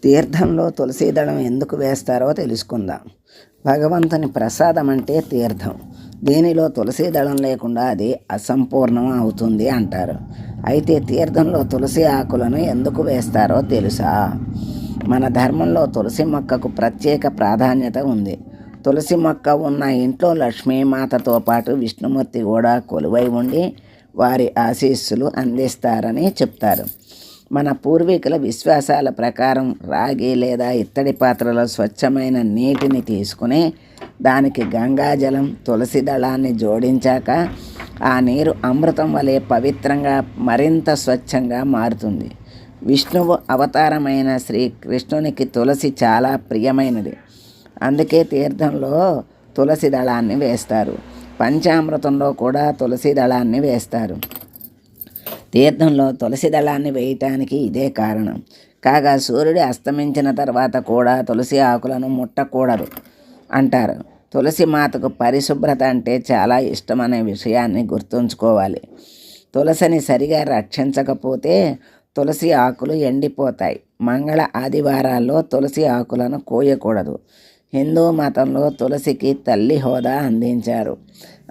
తీర్థంలో తులసి దళం ఎందుకు వేస్తారో తెలుసుకుందాం. భగవంతుని ప్రసాదం అంటే తీర్థం. దీనిలో తులసి దళం లేకుండా అది అసంపూర్ణం అవుతుంది అంటారు. అయితే తీర్థంలో తులసి ఆకులను ఎందుకు వేస్తారో తెలుసా? మన ధర్మంలో తులసి మొక్కకు ప్రత్యేక ప్రాధాన్యత ఉంది. తులసి మొక్క ఉన్న ఇంట్లో లక్ష్మీమాతతో పాటు విష్ణుమూర్తి కూడా కొలువై ఉండి వారి ఆశీస్సులు అందిస్తారని చెప్తారు. మన పూర్వీకుల విశ్వాసాల ప్రకారం రాగి లేదా ఇత్తడి పాత్రలో స్వచ్ఛమైన నీటిని తీసుకుని దానికి గంగాజలం, తులసి దళాన్ని జోడించాక ఆ నీరు అమృతం వలె పవిత్రంగా మరింత స్వచ్ఛంగా మారుతుంది. విష్ణువు అవతారమైన శ్రీకృష్ణునికి తులసి చాలా ప్రియమైనది. అందుకే తీర్థంలో తులసి దళాన్ని వేస్తారు. పంచామృతంలో కూడా తులసి దళాన్ని వేస్తారు. తీర్థంలో తులసి దళాన్ని వేయటానికి ఇదే కారణం. కాగా సూర్యుడు అస్తమించిన తర్వాత కూడా తులసి ఆకులను ముట్టకూడదు అంటారు. తులసి మాతకు పరిశుభ్రత అంటే చాలా ఇష్టమనే విషయాన్ని గుర్తుంచుకోవాలి. తులసిని సరిగా రక్షించకపోతే తులసి ఆకులు ఎండిపోతాయి. మంగళ ఆదివారాల్లో తులసి ఆకులను కోయకూడదు. హిందూ మతంలో తులసికి తల్లి హోదా అందించారు.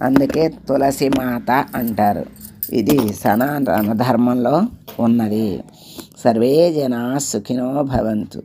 అందుకే తులసి మాత అంటారు. ఇది సనాతన ధర్మంలో ఉన్నది. సర్వే జనా సుఖినో భవంతు.